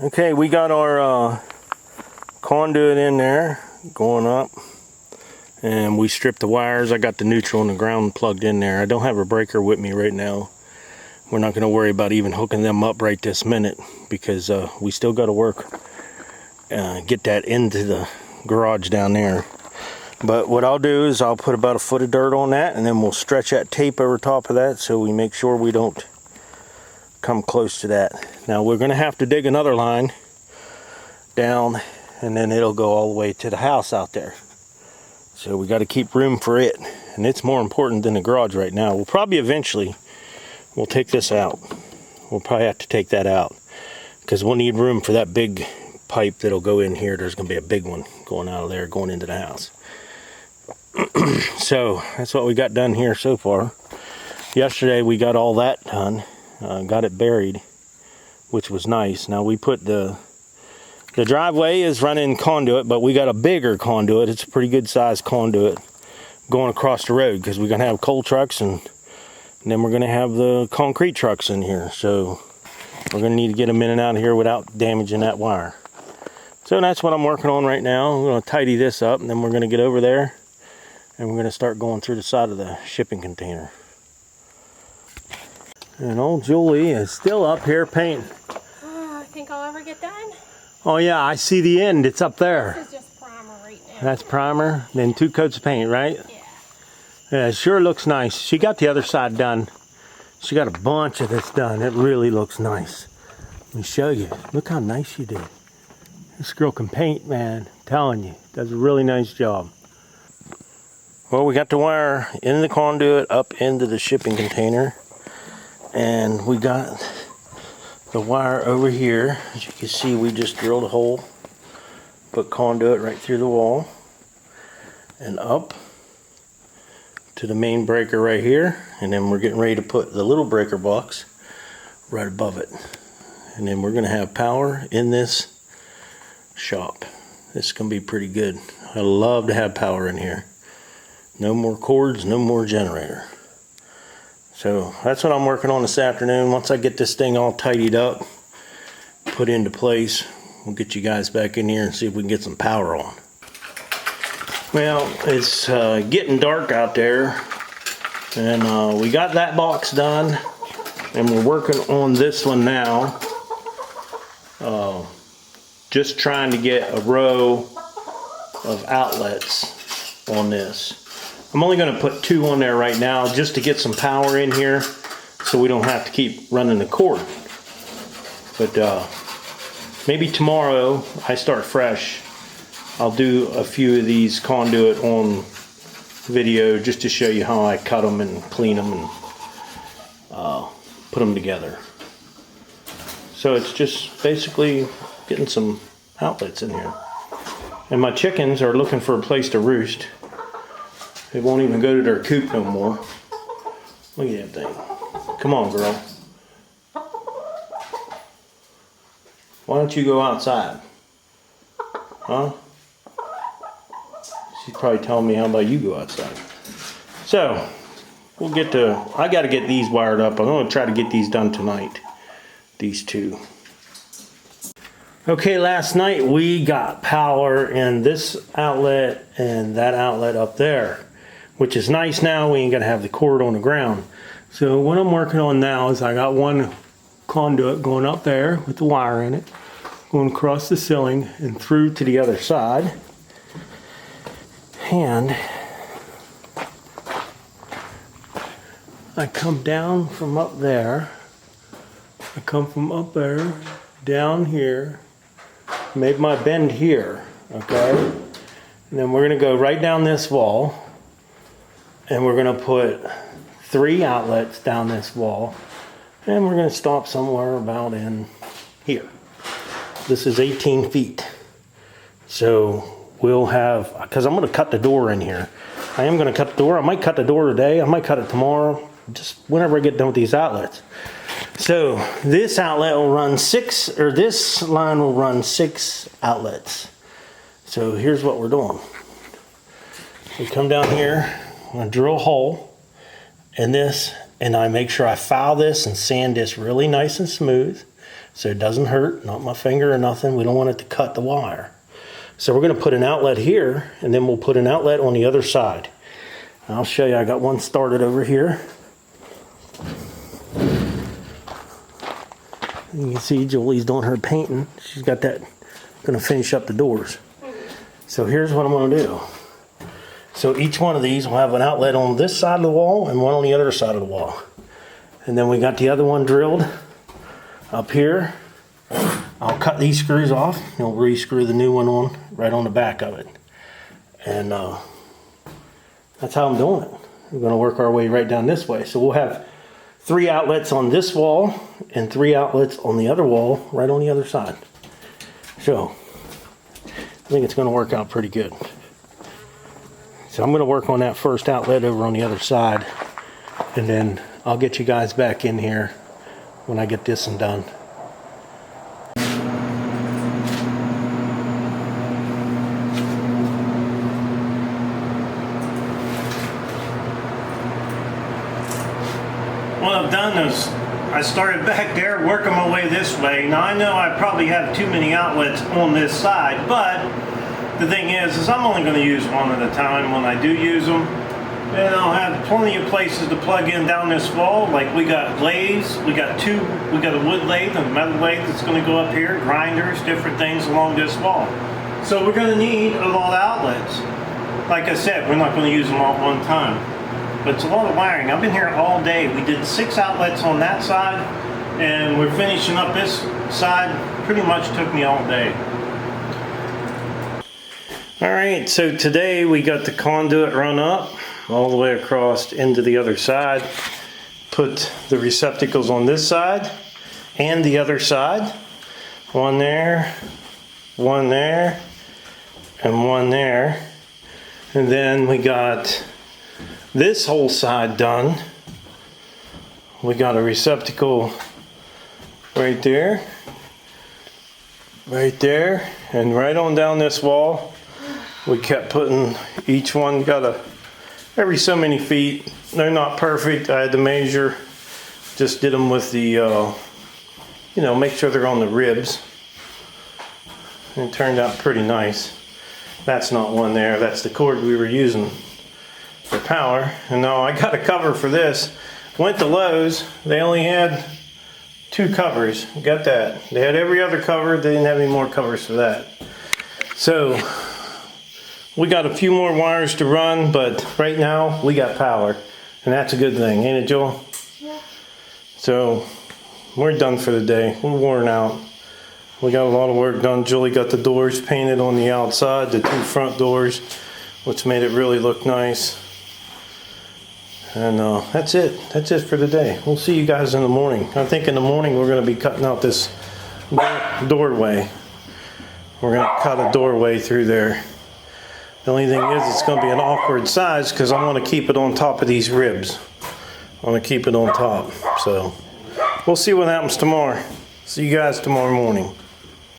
Okay, we got our conduit in there going up, and we stripped the wires. I got the neutral and the ground plugged in there. I don't have a breaker with me right now. We're not going to worry about even hooking them up right this minute because we still got to work, get that into the garage down there. But what I'll do is I'll put about a foot of dirt on that, and then we'll stretch that tape over top of that so we make sure we don't come close to that. Now we're going to have to dig another line down, and then it'll go all the way to the house out there. So we got to keep room for it, and it's more important than the garage right now. We'll probably eventually, we'll take this out. We'll probably have to take that out because we'll need room for that big pipe that'll go in here. There's going to be a big one going out of there going into the house. So that's what we got done here so far. Yesterday we got all that done. Got it buried, which was nice. Now we put the driveway is running conduit, but we got a bigger conduit. It's a pretty good sized conduit going across the road because we're gonna have coal trucks and then we're gonna have the concrete trucks in here. So we're gonna need to get them in and out of here without damaging that wire. So that's what I'm working on right now. I'm gonna tidy this up, and then we're gonna get over there and we're gonna start going through the side of the shipping container. And old Julie is still up here painting. I think I'll ever get done. Oh yeah, I see the end. It's up there. This is just primer right now. That's primer, then 2 coats of paint, right? Yeah. Yeah, it sure looks nice. She got the other side done. She got a bunch of this done. It really looks nice. Let me show you. Look how nice she did. This girl can paint, man. I'm telling you, does a really nice job. Well, we got the wire in the conduit up into the shipping container. And we got the wire over here. As you can see, we just drilled a hole, put conduit right through the wall and up to the main breaker right here. And then we're getting ready to put the little breaker box right above it. And then we're going to have power in this shop. This is going to be pretty good. I love to have power in here. No more cords, no more generator. So that's what I'm working on this afternoon. Once I get this thing all tidied up, put into place, we'll get you guys back in here and see if we can get some power on. Well, it's getting dark out there, and we got that box done, and we're working on this one now. Just trying to get a row of outlets on this. I'm only going to put 2 on there right now just to get some power in here so we don't have to keep running the cord. But maybe tomorrow I start fresh. I'll do a few of these conduit on video just to show you how I cut them and clean them and put them together. So it's just basically getting some outlets in here. And my chickens are looking for a place to roost. They won't even go to their coop no more. Look at that thing. Come on, girl. Why don't you go outside? Huh? She's probably telling me, how about you go outside? So, we'll get to, I got to get these wired up. I'm going to try to get these done tonight. These 2. Okay, last night we got power in this outlet and that outlet up there, which is nice. Now we ain't gonna have the cord on the ground. So what I'm working on now is I got one conduit going up there with the wire in it, going across the ceiling and through to the other side. And I come down from up there. I come from up there down here, made my bend here, okay? And then we're gonna go right down this wall, and we're gonna put 3 outlets down this wall, and we're gonna stop somewhere about in here. This is 18 feet. So we'll have, because I'm gonna cut the door in here. I am gonna cut the door. I might cut the door today. I might cut it tomorrow, just whenever I get done with these outlets. So this outlet will run 6, or this line will run 6 outlets. So here's what we're doing. We come down here, I'm gonna drill a hole in this, and I make sure I file this and sand this really nice and smooth so it doesn't hurt, not my finger or nothing. We don't want it to cut the wire. So we're going to put an outlet here, and then we'll put an outlet on the other side. And I'll show you. I got one started over here. You can see Julie's doing her painting. She's got that, going to finish up the doors. So here's what I'm going to do. So each one of these will have an outlet on this side of the wall and one on the other side of the wall. And then we got the other one drilled up here. I'll cut these screws off and we'll re-screw the new one on right on the back of it. And that's how I'm doing it. We're going to work our way right down this way. So we'll have 3 outlets on this wall and 3 outlets on the other wall right on the other side. So I think it's going to work out pretty good. So I'm going to work on that first outlet over on the other side, and then I'll get you guys back in here when I get this one done. What I've done is I started back there working my way this way. Now I know I probably have too many outlets on this side, but the thing is I'm only going to use one at a time when I do use them. And I'll have plenty of places to plug in down this wall. Like we got lathes, we got a wood lathe and a metal lathe that's going to go up here, grinders, different things along this wall. So we're going to need a lot of outlets. Like I said, we're not going to use them all at one time. But it's a lot of wiring. I've been here all day. We did 6 outlets on that side, and we're finishing up this side. Pretty much took me all day. Alright, so today we got the conduit run up all the way across into the other side. Put the receptacles on this side and the other side. One there, and one there. And then we got this whole side done. We got a receptacle right there, and right on down this wall. We kept putting, each one got every so many feet. They're not perfect. I had to measure, just did them with the, make sure they're on the ribs. And it turned out pretty nice. That's not one there, that's the cord we were using for power. And now I got a cover for this. Went to Lowe's, they only had 2 covers. Got that. They had every other cover, they didn't have any more covers for that. So we got a few more wires to run, but right now we got power. And that's a good thing, ain't it, Joel? Yeah. So we're done for the day. We're worn out. We got a lot of work done. Julie got the doors painted on the outside, the 2 front doors, which made it really look nice. And that's it. That's it for the day. We'll see you guys in the morning. I think in the morning we're going to be cutting out this doorway. We're going to cut a doorway through there. The only thing is it's going to be an awkward size because I want to keep it on top of these ribs. I want to keep it on top. So we'll see what happens tomorrow. See you guys tomorrow morning.